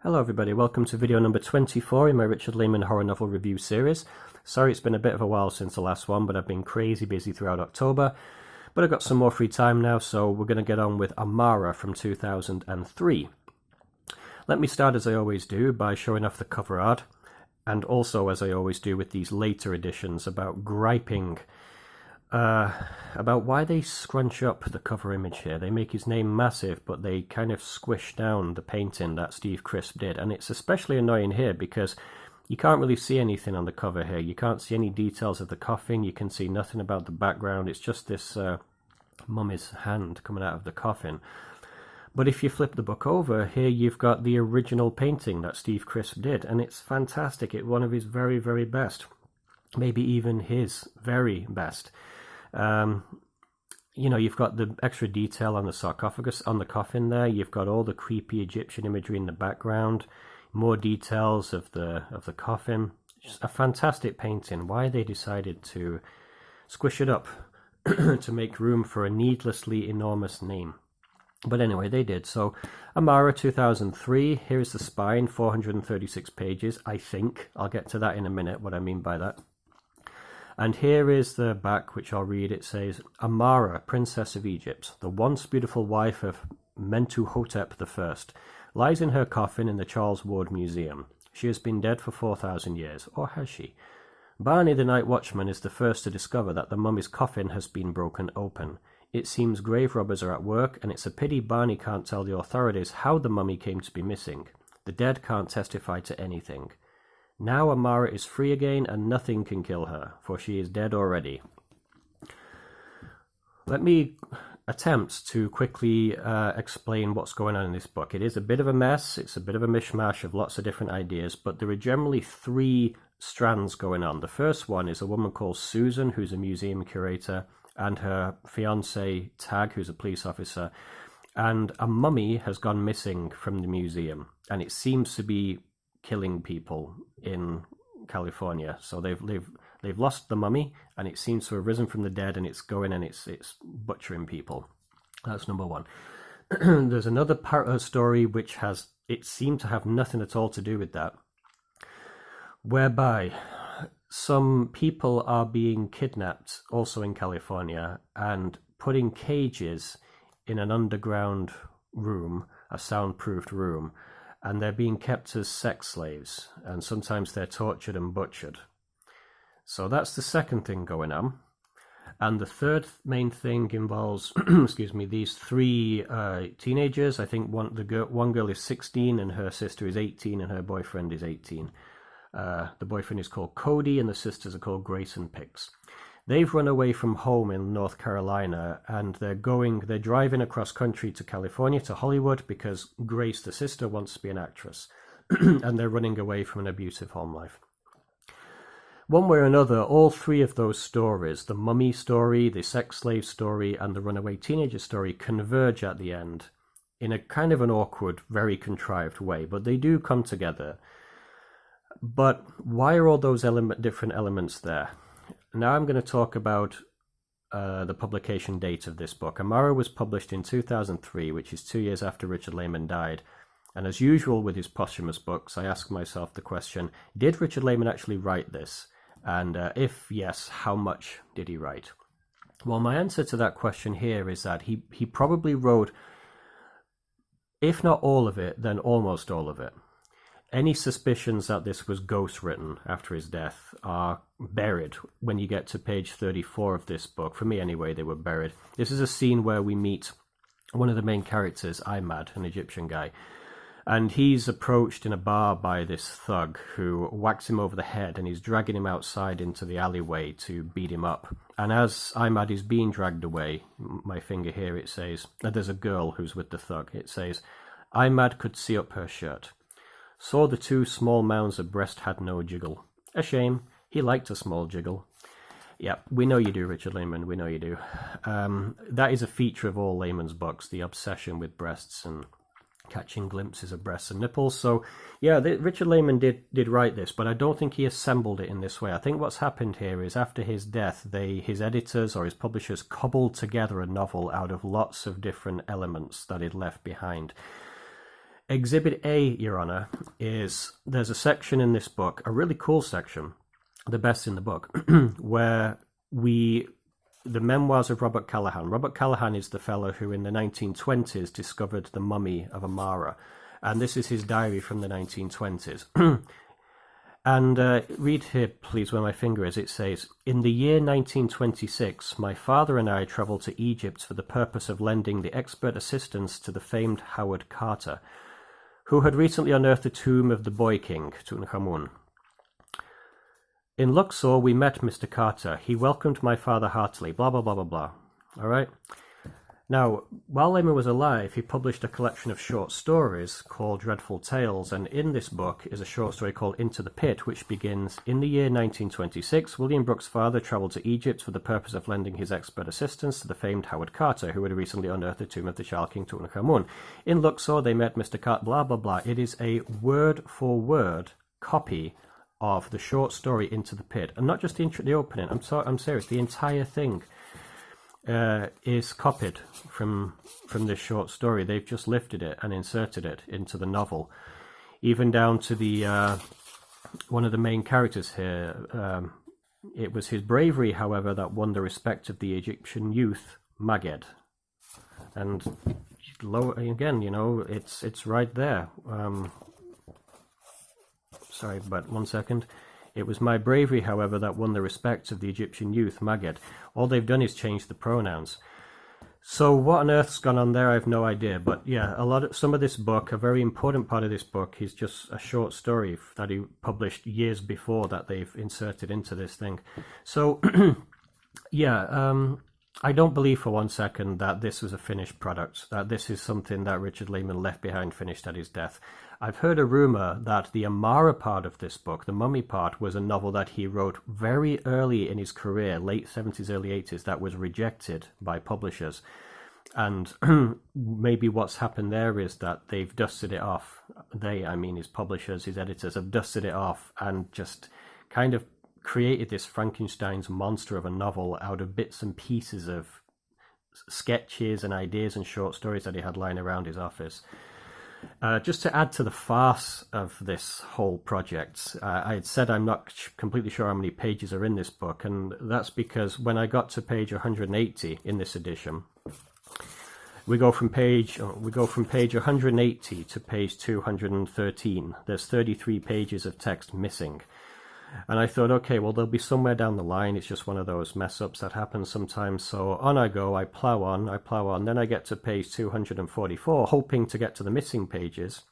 Hello everybody, welcome to video number 24 in my Richard Laymon horror novel review series. Sorry it's been a bit of a while since the last one, but I've been crazy busy throughout October. But I've got some more free time now, so we're going to get on with Amara from 2003. Let me start as I always do by showing off the cover art, and also as I always do with these later editions about griping about why they scrunch up the cover image here. They make his name massive, but they kind of squish down the painting that Steve Crisp did. And it's especially annoying here because you can't really see anything on the cover here. You can't see any details of the coffin. You can see nothing about the background. It's just this mummy's hand coming out of the coffin. But if you flip the book over, here you've got the original painting that Steve Crisp did. And it's fantastic. It's one of his very, very best. Maybe even his very best. You know, you've got the extra detail on the sarcophagus, on the coffin there. You've got all the creepy Egyptian imagery in the background, more details of the coffin. Just a fantastic painting. Why they decided to squish it up to make room for a needlessly enormous name. But anyway, they did. So, Amara 2003, here's the spine, 436 pages, I think. I'll get to that in a minute, what I mean by that. And here is the back, which I'll read. It says, Amara, Princess of Egypt, the once beautiful wife of Mentuhotep I, lies in her coffin in the Charles Ward Museum. She has been dead for 4,000 years, or has she? Barney the night watchman is the first to discover that the mummy's coffin has been broken open. It seems grave robbers are at work, and it's a pity Barney can't tell the authorities how the mummy came to be missing. The dead can't testify to anything. Now Amara is free again, and nothing can kill her, for she is dead already. Let me attempt to quickly explain what's going on in this book. It is a bit of a mess, it's a bit of a mishmash of lots of different ideas, but there are generally three strands going on. The first one is a woman called Susan, who's a museum curator, and her fiancé, Tag, who's a police officer, and a mummy has gone missing from the museum, and it seems to be killing people in California. So they've lost the mummy, and it seems to have risen from the dead, and it's going and it's butchering people. That's number one. There's another part of the story which it seemed to have nothing at all to do with that, whereby some people are being kidnapped also in California and put in cages in an underground room, a soundproofed room, and they're being kept as sex slaves, and sometimes they're tortured and butchered. So that's the second thing going on. And the third main thing involves, excuse me, these three teenagers. I think one girl is 16, and her sister is 18, and her boyfriend is 18. The boyfriend is called Cody, and the sisters are called Grace and Pix. They've run away from home in North Carolina, and they're driving across country to California, to Hollywood, because Grace, the sister, wants to be an actress. And they're running away from an abusive home life. One way or another, all three of those stories, the mummy story, the sex slave story, and the runaway teenager story, converge at the end in a kind of an awkward, very contrived way, but they do come together. But why are all those different elements there? Now I'm going to talk about the publication date of this book. Amara was published in 2003, which is 2 years after Richard Laymon died. And as usual with his posthumous books, I ask myself the question, did Richard Laymon actually write this? And if yes, how much did he write? Well, my answer to that question here is that he probably wrote, if not all of it, then almost all of it. Any suspicions that this was ghost-written after his death are buried when you get to page 34 of this book. For me, anyway, they were buried. This is a scene where we meet one of the main characters, Imad, an Egyptian guy. And he's approached in a bar by this thug who whacks him over the head, and he's dragging him outside into the alleyway to beat him up. And as Imad is being dragged away, my finger here, it says, there's a girl who's with the thug. It says, Imad could see up her shirt. Saw the two small mounds of breast had no jiggle. A shame. He liked a small jiggle. Yeah, we know you do, Richard Laymon. We know you do. That is a feature of all Laymon's books, the obsession with breasts and catching glimpses of breasts and nipples. So, yeah, Richard Laymon did write this, but I don't think he assembled it in this way. I think what's happened here is after his death, his editors or his publishers cobbled together a novel out of lots of different elements that he'd left behind. Exhibit A, Your Honor, there's a section in this book, a really cool section, the best in the book, where the memoirs of Robert Callahan. Robert Callahan is the fellow who in the 1920s discovered the mummy of Amara. And this is his diary from the 1920s. And read here, please, where my finger is. It says, "In the year 1926, my father and I travelled to Egypt for the purpose of lending the expert assistance to the famed Howard Carter, who had recently unearthed the tomb of the boy king, Tutankhamun. In Luxor, we met Mr. Carter. He welcomed my father heartily, blah, blah, blah, blah, blah." All right? Now, while Laymon was alive, he published a collection of short stories called Dreadful Tales, and in this book is a short story called Into the Pit, which begins, "In the year 1926, William Brooks' father travelled to Egypt for the purpose of lending his expert assistance to the famed Howard Carter, who had recently unearthed the tomb of the Child King Tutankhamun. In Luxor, they met Mr. Carter," blah, blah, blah. It is a word-for-word copy of the short story Into the Pit, and not just the opening. I'm serious. The entire thing is copied from this short story. They've just lifted it and inserted it into the novel, even down to the one of the main characters here. It was his bravery, however, that won the respect of the Egyptian youth, Maged. And again, it's right there. Sorry, but 1 second. "It was my bravery, however, that won the respect of the Egyptian youth, Maged." All they've done is change the pronouns. So what on earth's gone on there, I have no idea. But yeah, some of this book, a very important part of this book, is just a short story that he published years before that they've inserted into this thing. So yeah, I don't believe for 1 second that this was a finished product, that this is something that Richard Laymon left behind finished at his death. I've heard a rumour that the Amara part of this book, the mummy part, was a novel that he wrote very early in his career, late 70s, early 80s, that was rejected by publishers. And maybe what's happened there is that they've dusted it off. I mean his publishers, his editors, have dusted it off and just kind of created this Frankenstein's monster of a novel out of bits and pieces of sketches and ideas and short stories that he had lying around his office. Just to add to the farce of this whole project, I had said I'm not completely sure how many pages are in this book, and that's because when I got to page 180 in this edition, we go from page 180 to page 213. There's 33 pages of text missing. And I thought, okay, well, they'll be somewhere down the line. It's just one of those mess-ups that happens sometimes. So on I go, I plow on. Then I get to page 244, hoping to get to the missing pages.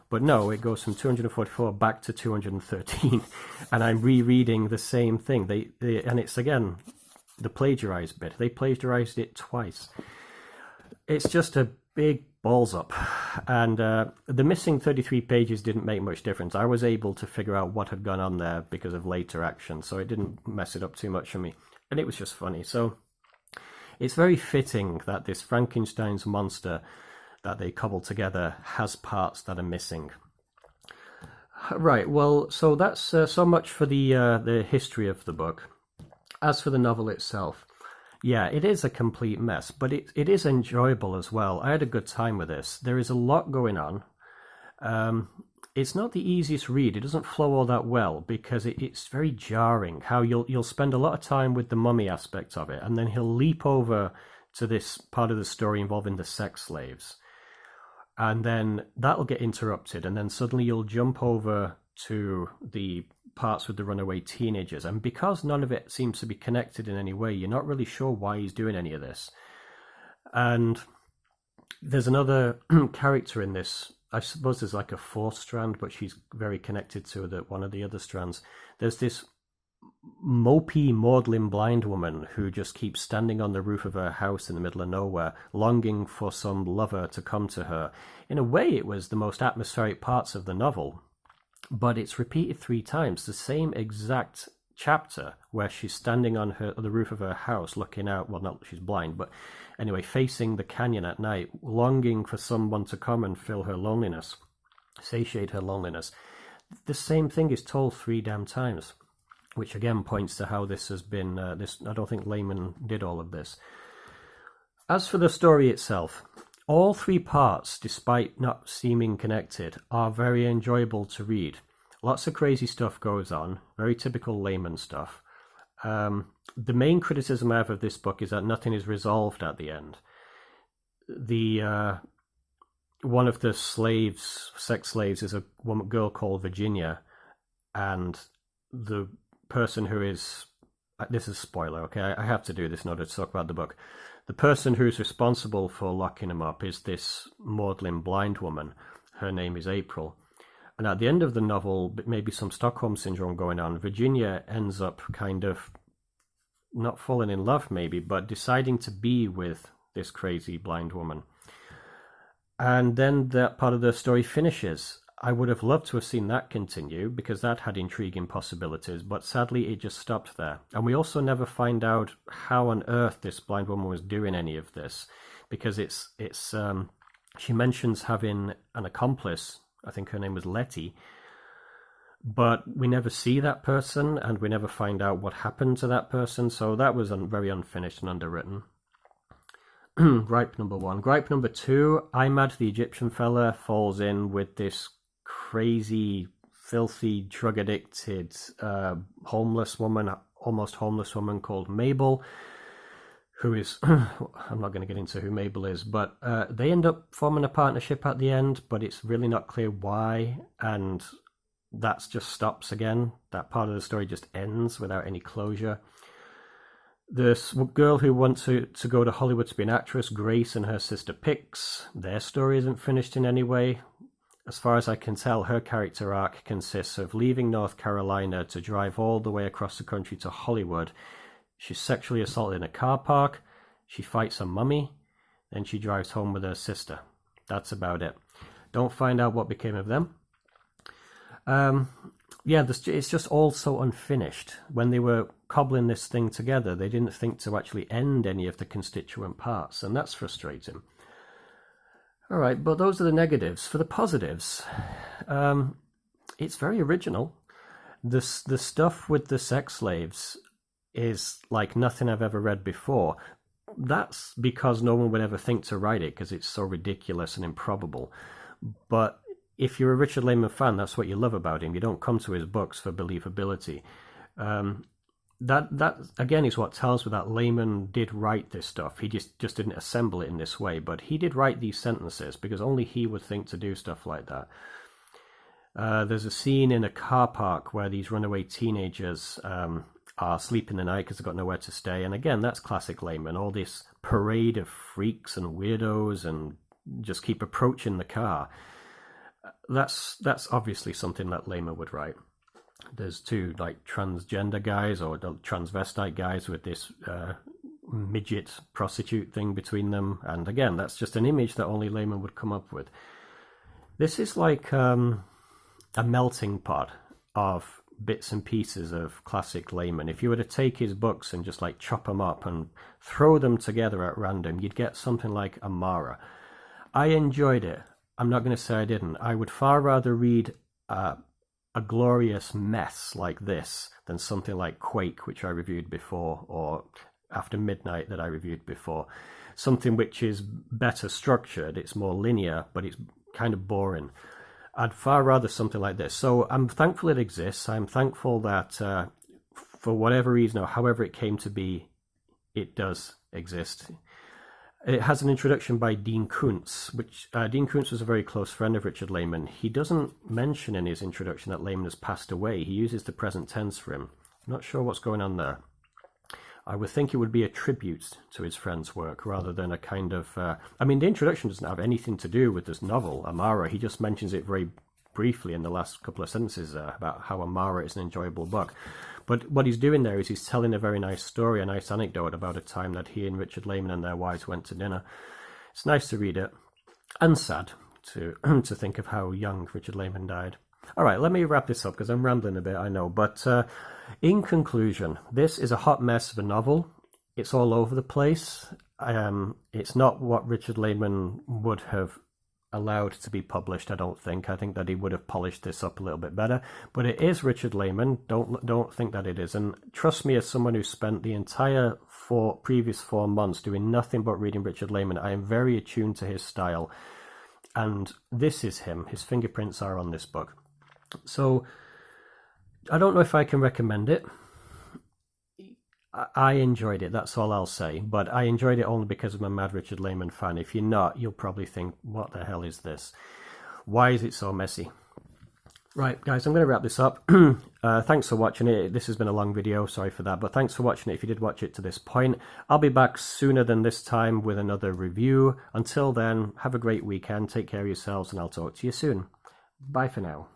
But no, it goes from 244 back to 213. And I'm rereading the same thing. And it's, again, the plagiarized bit. They plagiarized it twice. It's just a big balls up. And the missing 33 pages didn't make much difference. I was able to figure out what had gone on there because of later action, so it didn't mess it up too much for me. And it was just funny. So it's very fitting that this Frankenstein's monster that they cobbled together has parts that are missing. Right, well, so that's so much for the history of the book. As for the novel itself, yeah, it is a complete mess, but it is enjoyable as well. I had a good time with this. There is a lot going on. It's not the easiest read. It doesn't flow all that well because it's very jarring. How you'll spend a lot of time with the mummy aspect of it, and then he'll leap over to this part of the story involving the sex slaves, and then that'll get interrupted, and then suddenly you'll jump over to the parts with the runaway teenagers, and because none of it seems to be connected in any way, you're not really sure why he's doing any of this. And there's another character in this. I suppose there's like a fourth strand, but she's very connected to one of the other strands. There's this mopey, maudlin blind woman who just keeps standing on the roof of her house in the middle of nowhere, longing for some lover to come to her. In a way, it was the most atmospheric parts of the novel. But it's repeated 3 times, the same exact chapter where she's standing on the roof of her house looking out, well, not she's blind, but anyway, facing the canyon at night, longing for someone to come and fill her loneliness, satiate her loneliness. The same thing is told 3 damn times, which again points to how this has been, I don't think Laymon did all of this. As for the story itself, all three parts, despite not seeming connected, are very enjoyable to read. Lots of crazy stuff goes on, very typical Laymon stuff. The main criticism I have of this book is that nothing is resolved at the end. One of the slaves, sex slaves, is a girl called Virginia, and the person who is, this is a spoiler, okay, I have to do this in order to talk about the book. The person who's responsible for locking him up is this maudlin blind woman. Her name is April. And at the end of the novel, maybe some Stockholm syndrome going on, Virginia ends up kind of not falling in love maybe, but deciding to be with this crazy blind woman. And then that part of the story finishes. I would have loved to have seen that continue because that had intriguing possibilities, but sadly it just stopped there. And we also never find out how on earth this blind woman was doing any of this, because she mentions having an accomplice. I think her name was Letty, but we never see that person and we never find out what happened to that person. So that was very unfinished and underwritten. Gripe number one. Gripe number two, Imad, the Egyptian fella, falls in with this crazy, filthy, drug-addicted, homeless woman, almost homeless woman called Mabel, who is, I'm not going to get into who Mabel is, but they end up forming a partnership at the end, but it's really not clear why, and that just stops again. That part of the story just ends without any closure. This girl who wants to go to Hollywood to be an actress, Grace, and her sister Pix, their story isn't finished in any way. As far as I can tell, her character arc consists of leaving North Carolina to drive all the way across the country to Hollywood. She's sexually assaulted in a car park, she fights a mummy, then she drives home with her sister. That's about it. Don't find out what became of them. It's just all so unfinished. When they were cobbling this thing together, they didn't think to actually end any of the constituent parts, and that's frustrating. All right, but those are the negatives. For the positives, it's very original. The stuff with the sex slaves is like nothing I've ever read before. That's because no one would ever think to write it, because it's so ridiculous and improbable. But if you're a Richard Laymon fan, that's what you love about him. You don't come to his books for believability. That again is what tells me that Laymon did write this stuff. He just didn't assemble it in this way, but he did write these sentences because only he would think to do stuff like that. There's a scene in a car park where these runaway teenagers are sleeping the night because they've got nowhere to stay, and again, that's classic Laymon. All this parade of freaks and weirdos and just keep approaching the car. That's obviously something that Laymon would write. There's two like transgender guys or transvestite guys with this midget prostitute thing between them, and again, that's just an image that only Laymon would come up with. This is like a melting pot of bits and pieces of classic Laymon. If you were to take his books and just like chop them up and throw them together at random, you'd get something like Amara. I enjoyed it. I'm not going to say I didn't. I would far rather read a glorious mess like this than something like Quake, which I reviewed before, or After Midnight that I reviewed before. Something which is better structured, it's more linear, but it's kind of boring. I'd far rather something like this. So I'm thankful it exists. I'm thankful that for whatever reason or however it came to be, it does exist. It has an introduction by Dean Koontz, which Dean Koontz was a very close friend of Richard Laymon. He doesn't mention in his introduction that Laymon has passed away. He uses the present tense for him. I'm not sure what's going on there. I would think it would be a tribute to his friend's work rather than a kind of... the introduction doesn't have anything to do with this novel, Amara. He just mentions it very briefly in the last couple of sentences about how Amara is an enjoyable book. But what he's doing there is he's telling a very nice story, a nice anecdote about a time that he and Richard Laymon and their wives went to dinner. It's nice to read it, and sad to think of how young Richard Laymon died. All right, let me wrap this up because I'm rambling a bit, I know. But in conclusion, this is a hot mess of a novel. It's all over the place. It's not what Richard Laymon would have allowed to be published, I don't think. I think that he would have polished this up a little bit better. But it is Richard Laymon. Don't think that it is. And trust me, as someone who spent the entire previous 4 months doing nothing but reading Richard Laymon, I am very attuned to his style. And this is him. His fingerprints are on this book. So I don't know if I can recommend it. I enjoyed it, that's all I'll say. But I enjoyed it only because I'm a mad Richard Laymon fan. If you're not, you'll probably think, what the hell is this? Why is it so messy? Right, guys, I'm going to wrap this up. Thanks for watching it. This has been a long video, sorry for that. But thanks for watching it if you did watch it to this point. I'll be back sooner than this time with another review. Until then, have a great weekend. Take care of yourselves, and I'll talk to you soon. Bye for now.